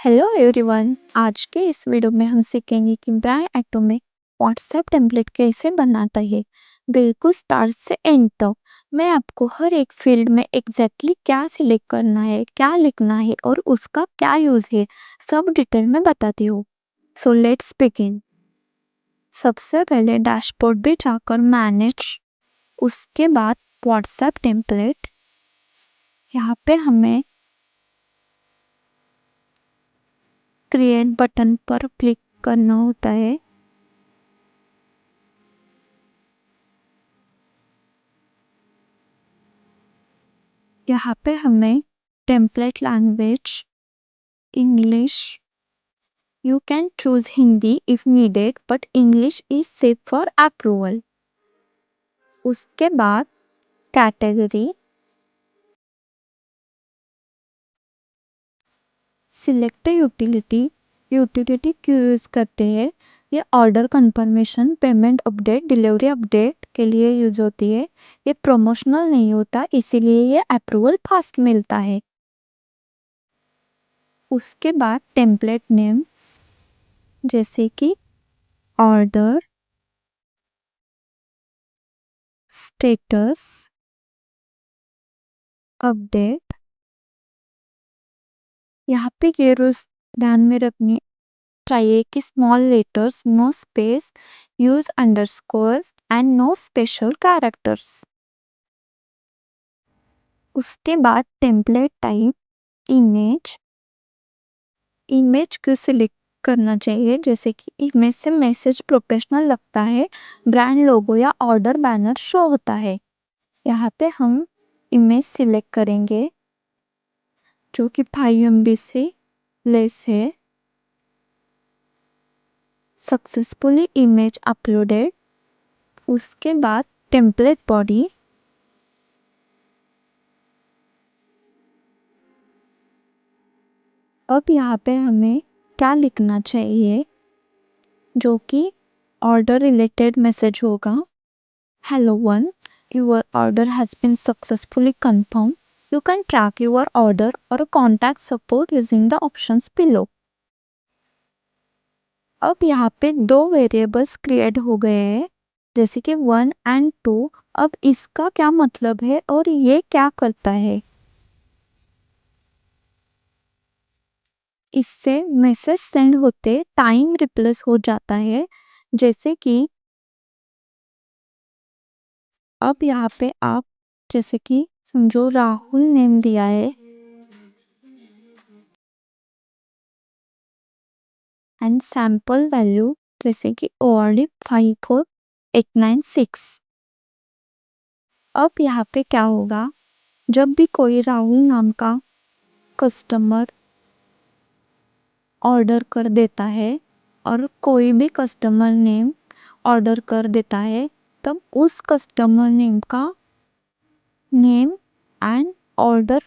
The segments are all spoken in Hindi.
Hello everyone. आज के इस वीडियो में हम सीखेंगे कि ब्रांड एक्टो में व्हाट्सएप टेम्पलेट कैसे बनाता है। बिल्कुल स्टार्ट से एंड तक मैं आपको हर एक फील्ड में एग्जैक्टली क्या सिलेक्ट करना है, क्या लिखना है और उसका क्या यूज है, सब डिटेल में बताती हूँ। So let's begin. सबसे पहले डैशबोर्ड पे जाकर मैनेज, उसके बाद व्हाट्सएप टेम्पलेट। यहाँ पे हमें क्रिएट बटन पर क्लिक करना होता है। यहाँ पे हमें template language English, you can choose Hindi if needed but English is safe for approval. उसके बाद कैटेगरी, सिलेक्ट यूटिलिटी। यूटिलिटी क्यों यूज करते हैं? ये order confirmation, payment update, delivery update के लिए यूज होती है। ये प्रमोशनल नहीं होता, इसीलिए ये अप्रूवल फास्ट मिलता है। उसके बाद टेम्पलेट नेम, जैसे कि ऑर्डर, स्टेटस, अपडेट। यहाँ पे ये रूल्स ध्यान में रखनी चाहिए कि small letters, no space, use underscores and no special characters. उसके बाद टेम्पलेट टाइप, इमेज। इमेज को सिलेक्ट करना चाहिए, जैसे कि इमेज से मैसेज प्रोफेशनल लगता है, ब्रांड लोगो या ऑर्डर बैनर शो होता है। यहाँ पे हम इमेज सिलेक्ट करेंगे जो कि 5 MB से लेस है। Successfully image uploaded. उसके बाद टेम्पलेट बॉडी, अब यहाँ पे हमें क्या लिखना चाहिए, जो कि ऑर्डर रिलेटेड मैसेज होगा। Hello one, your order has been successfully confirm, you can track your order और contact support using the options below. अब यहाँ पे दो वेरिएबल्स क्रिएट हो गए हैं, जैसे कि 1 एंड 2। अब इसका क्या मतलब है और ये क्या करता है? इससे मैसेज सेंड होते टाइम रिप्लेस हो जाता है, जैसे कि अब यहाँ पे आप, जैसे कि समझो राहुल नेम दिया है एंड सैंपल वैल्यू, जैसे कि ORD 54896। अब यहाँ पे क्या होगा, जब भी कोई राहुल नाम का कस्टमर ऑर्डर कर देता है और कोई भी कस्टमर नेम ऑर्डर कर देता है, तब उस कस्टमर नेम का नेम एंड ऑर्डर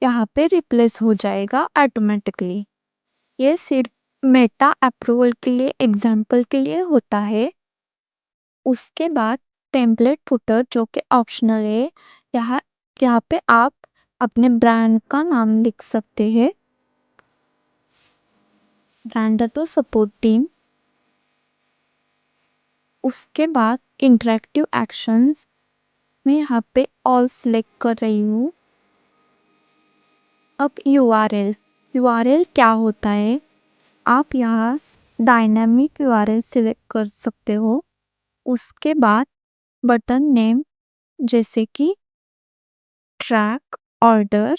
यहाँ पे रिप्लेस हो जाएगा ऑटोमेटिकली। ये सिर्फ मेटा अप्रूवल के लिए, एग्जाम्पल के लिए होता है। उसके बाद टेम्पलेट फुटर, जो कि ऑप्शनल है। यहाँ यहाँ पे आप अपने ब्रांड का नाम लिख सकते हैं, ब्रांड तो सपोर्ट टीम। उसके बाद इंटरेक्टिव एक्शंस, मैं यहाँ पे ऑल सिलेक्ट कर रही हूँ। अब URL, URL क्या होता है? आप यहाँ डायनामिक URL सिलेक्ट कर सकते हो। उसके बाद बटन नेम, जैसे कि ट्रैक ऑर्डर।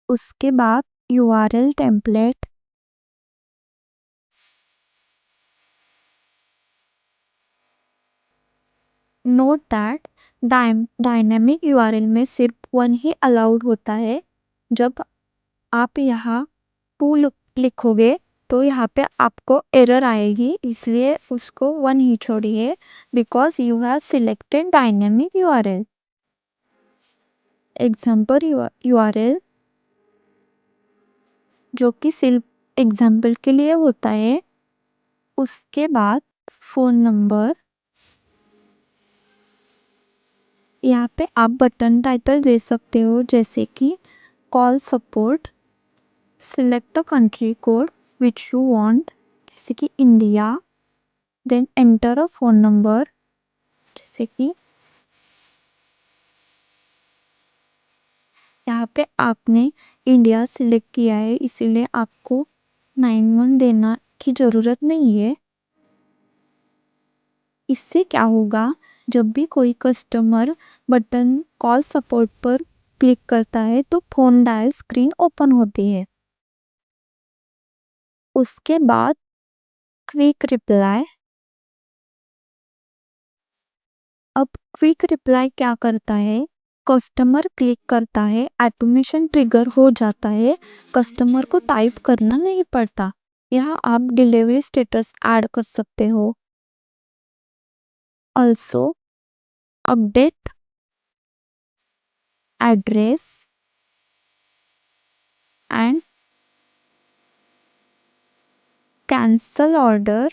उसके बाद URL template. Note that dynamic URL में सिर्फ 1 ही अलाउड होता है। जब आप यहाँ 2 लिखोगे तो यहाँ पे आपको एरर आएगी, इसलिए उसको 1 ही छोड़िए, because you have selected dynamic URL। Example URL, जो कि सिर्फ एग्जाम्पल के लिए होता है। उसके बाद फ़ोन नंबर, यहाँ पे आप बटन टाइटल दे सकते हो, जैसे कि call support, select the country code which you want, जैसे कि India, then enter a phone number, जैसे कि यहाँ पे आपने इंडिया सिलेक्ट किया है इसीलिए आपको 91 देना की ज़रूरत नहीं है। इससे क्या होगा, जब भी कोई कस्टमर बटन कॉल सपोर्ट पर क्लिक करता है तो फ़ोन डायल स्क्रीन ओपन होती है। उसके बाद क्विक रिप्लाई। अब क्विक रिप्लाई क्या करता है, कस्टमर क्लिक करता है, ऑटोमेशन ट्रिगर हो जाता है, कस्टमर को टाइप करना नहीं पड़ता। यहाँ आप डिलीवरी स्टेटस ऐड कर सकते हो। Also update address and cancel order.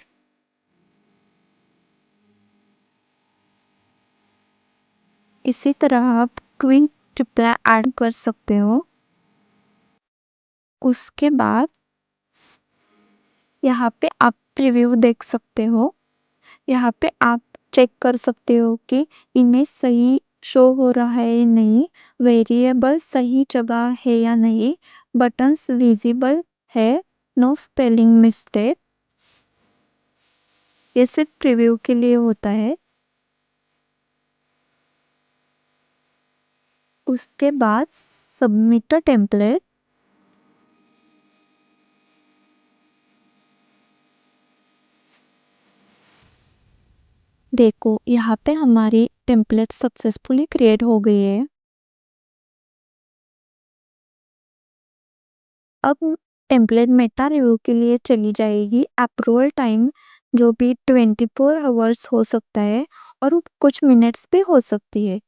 इसी तरह आप क्विक रिप्लाई ऐड कर सकते हो। उसके बाद यहाँ पे आप प्रीव्यू देख सकते हो। यहाँ पे आप चेक कर सकते हो कि इमेज सही शो हो रहा है या नहीं, वेरिएबल सही जगह है या नहीं, बटन्स विजिबल है, नो स्पेलिंग मिस्टेक। ये सिर्फ प्रीव्यू के लिए होता है। उसके बाद सबमिट टेम्पलेट। देखो यहाँ पे हमारी टेम्पलेट सक्सेसफुली क्रिएट हो गई है। अब टेम्पलेट मेटा रिव्यू के लिए चली जाएगी। अप्रूवल टाइम जो भी 24 आवर्स हो सकता है और वो कुछ मिनट्स भी हो सकती है।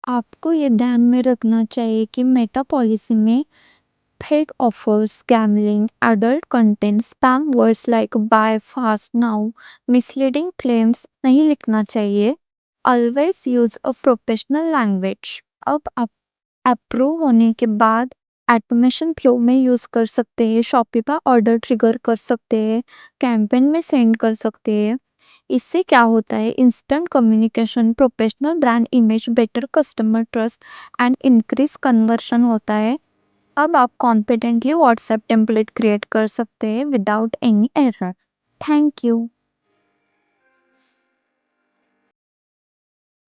आपको ये ध्यान में रखना चाहिए कि मेटा पॉलिसी में fake offers, gambling, adult content, spam words like buy fast now, misleading claims नहीं लिखना चाहिए। Always use a professional language. अब आप अप्रूव होने के बाद ऑटोमेशन फ्लो में यूज़ कर सकते हैं, शॉपिफाई ऑर्डर ट्रिगर कर सकते हैं, कैंपेन में सेंड कर सकते हैं। इससे क्या होता है, instant communication, professional brand image, better customer trust and increase conversion होता है। अब आप कॉन्फिडेंटली व्हाट्सएप टेम्पलेट क्रिएट कर सकते हैं without any error. Thank you.